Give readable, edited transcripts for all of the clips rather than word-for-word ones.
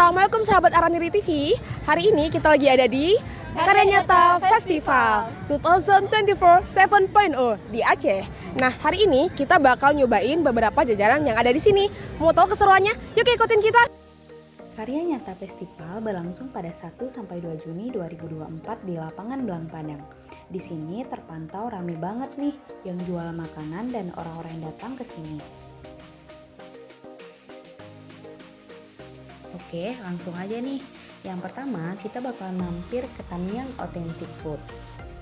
Assalamualaikum sahabat Araniri TV. Hari ini kita lagi ada di Karya Nyata Festival 2024 7.0 di Aceh. Nah, hari ini kita bakal nyobain beberapa jajanan yang ada di sini. Mau tahu keseruannya? Yuk ikutin kita. Karya Nyata Festival berlangsung pada 1-2 Juni 2024 di lapangan Belang Padang. Di sini terpantau rame banget nih yang jual makanan dan orang-orang yang datang ke sini. Oke, langsung aja nih. Yang pertama, kita bakalan mampir ke Tamiang Authentic Food.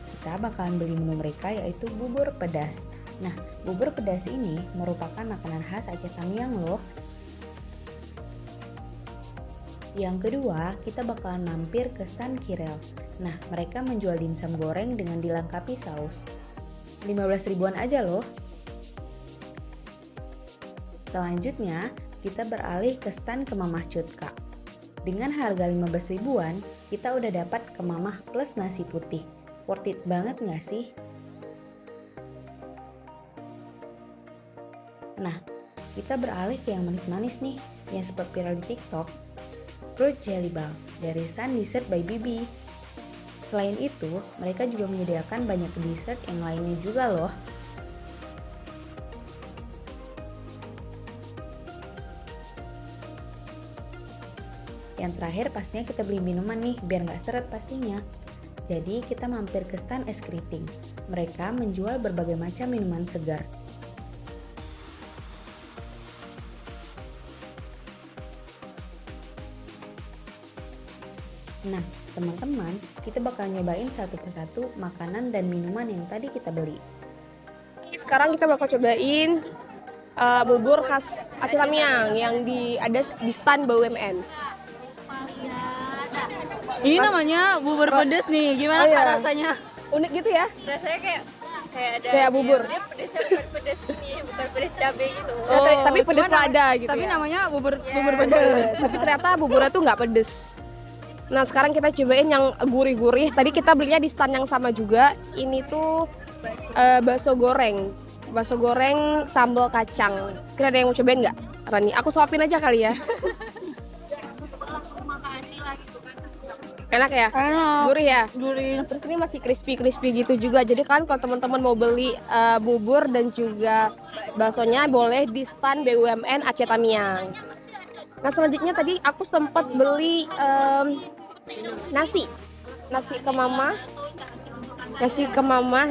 Kita bakalan beli menu mereka yaitu bubur pedas. Nah, bubur pedas ini merupakan makanan khas Aceh Tamiang loh. Yang kedua, kita bakalan mampir ke stand Kirel. Nah, mereka menjual dimsum goreng dengan dilengkapi saus. 15 ribuan aja loh. Selanjutnya, kita beralih ke stand Kemamah Cutka. Dengan harga 15 ribuan, kita udah dapat kemamah plus nasi putih. Worth it banget gak sih? Nah, kita beralih ke yang manis-manis nih, yang sempat viral di TikTok. Fruit Jelly Ball dari stand Dessert by Bibi. Selain itu, mereka juga menyediakan banyak dessert yang lainnya juga loh. Yang terakhir pastinya kita beli minuman nih, biar nggak seret pastinya. Jadi kita mampir ke stand es keriting. Mereka menjual berbagai macam minuman segar. Nah, teman-teman, kita bakal nyobain satu persatu makanan dan minuman yang tadi kita beli. Sekarang kita bakal cobain bubur khas Aceh Tamiang yang ada di stand BUMN. Ini namanya bubur pedas nih, gimana Kak rasanya? Unik gitu ya? Rasanya kayak ada Kayak bubur. Dia pedesnya bukan pedes ini, bukan pedes cabai gitu. Tapi pedes lada gitu Tapi ya. namanya bubur pedas. Tapi ternyata buburnya tuh nggak pedes. Nah, sekarang kita cobain yang gurih-gurih. Tadi kita belinya di stand yang sama juga. Ini tuh bakso goreng. Bakso goreng sambal kacang. Kira ada yang mau cobain nggak, Rani? Aku suapin aja kali ya. Enak ya? Enak. Gurih ya? Gurih. Terus ini masih crispy gitu juga. Jadi kan kalau teman-teman mau beli bubur dan juga baksonya boleh di stand BUMN Aceh Tamiang. Nah, selanjutnya tadi aku sempat beli nasi kemamah.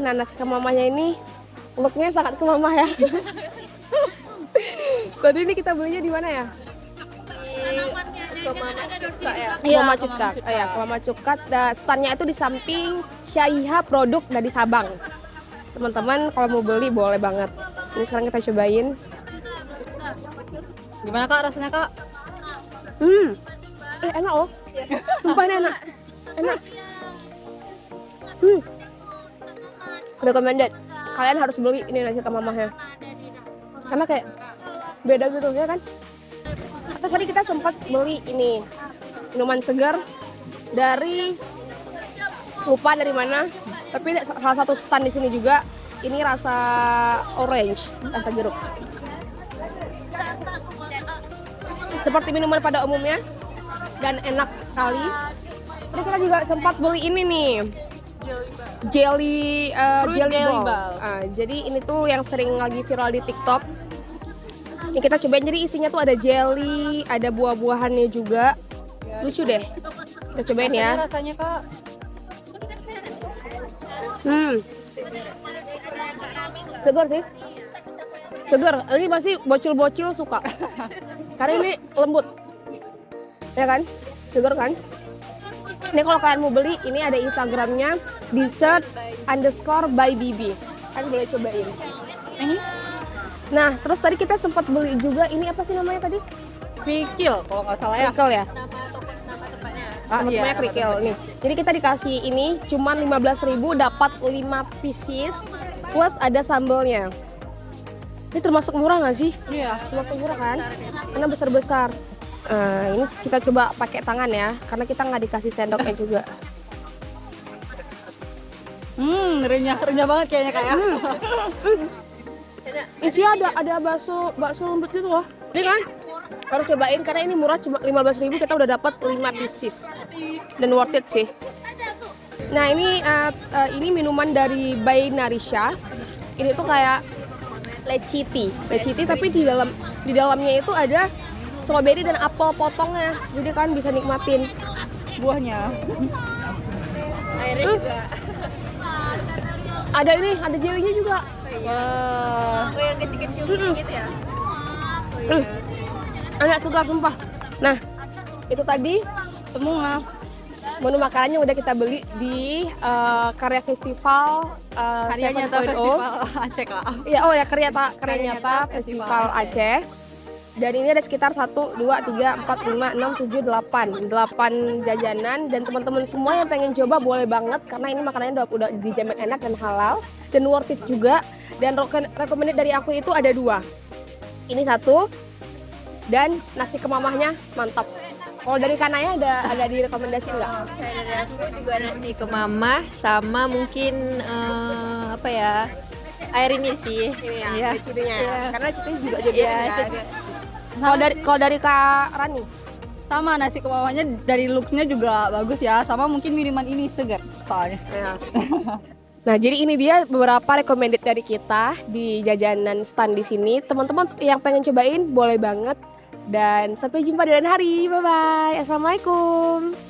Nah, nasi kemamahnya ini looknya sangat kemamah ya. Tadi ini kita belinya di mana ya? Kemamah Cutka ya. Kemamah Cutka. Kemamah Cutka. Standnya itu di samping Syaiha produk dari Sabang. Teman-teman kalau mau beli boleh banget. Ini sekarang kita cobain. Gimana Kak rasanya Kak? Enak loh. Sumpah ini enak. Recommended. Kalian harus beli ini nasi kemamahnya. Karena kayak beda gitu ya kan. Terus tadi kita sempat beli ini minuman segar dari lupa dari mana, tapi salah satu stand di sini juga. Ini rasa orange, rasa jeruk. Seperti minuman pada umumnya dan enak sekali. Tadi kita juga sempat beli ini nih, jelly ball. Jadi ini tuh yang sering lagi viral di TikTok. Ini kita cobain, jadi isinya tuh ada jelly, ada buah-buahannya juga. Lucu deh. Kita cobain ya. Rasanya Kak? Segar sih. Segar. Ini pasti bocil-bocil suka. Karena ini lembut. Ya kan? Segar kan? Ini kalau kalian mau beli, ini ada Instagramnya dessert_by_bibi. Kalian boleh cobain. Ini? Nah, terus tadi kita sempat beli juga, ini apa sih namanya tadi? Krikil kalau nggak salah ya. Krikil ya? Nama tempatnya. Namanya Krikil nih. Jadi kita dikasih ini cuma 15.000 dapat 5 pieces plus ada sambelnya. Ini termasuk murah nggak sih? Iya. Termasuk murah kan? Karena besar-besar. Ini kita coba pakai tangan ya, karena kita nggak dikasih sendoknya juga. Renyah banget kayaknya Kak ya. Isinya ada bakso lembut gitu loh. Ini kan? Harus cobain karena ini murah, cuma 15.000 kita udah dapat 5 pieces. Dan worth it sih. Nah, ini minuman dari By Narisha. Ini tuh kayak leciti tapi di dalamnya itu ada stroberi dan apel potongnya. Jadi kan bisa nikmatin Buahnya. Airnya juga. Ada jelly-nya juga. Wah. Oh, yang kecil-kecil gitu ya. Agak suka sumpah. Nah, itu tadi Semua. menu makanan yang udah kita beli di Karya Festival Karya Nyata 7.0. Festival Aceh lah. Iya, oh ya, Karya Nyata Festival Aceh. Dan ini ada sekitar 1, 2, 3, 4, 5, 6, 7, 8 jajanan. Dan teman-teman semua yang pengen coba boleh banget karena ini makanannya udah dijamin enak dan halal dan worth it juga. Dan recommended dari aku itu ada 2. Ini 1 dan nasi kemamahnya mantap. Kalau dari Kanaya ada direkomendasi nggak? Saya dari aku juga nasi ke mama sama mungkin apa ya? Air ini sih. Ini ya, Iya. cutinya. Iya. Karena cutinya juga jadi Iya, kan. Kalau dari Kak Rani, Sama nasi kemamanya dari looks-nya juga bagus ya. Sama mungkin minuman ini segar soalnya. ya. Nah, jadi ini dia beberapa recommended dari kita di jajanan stand di sini. Teman-teman yang pengen cobain boleh banget. Dan sampai jumpa di lain hari. Bye bye. Assalamualaikum.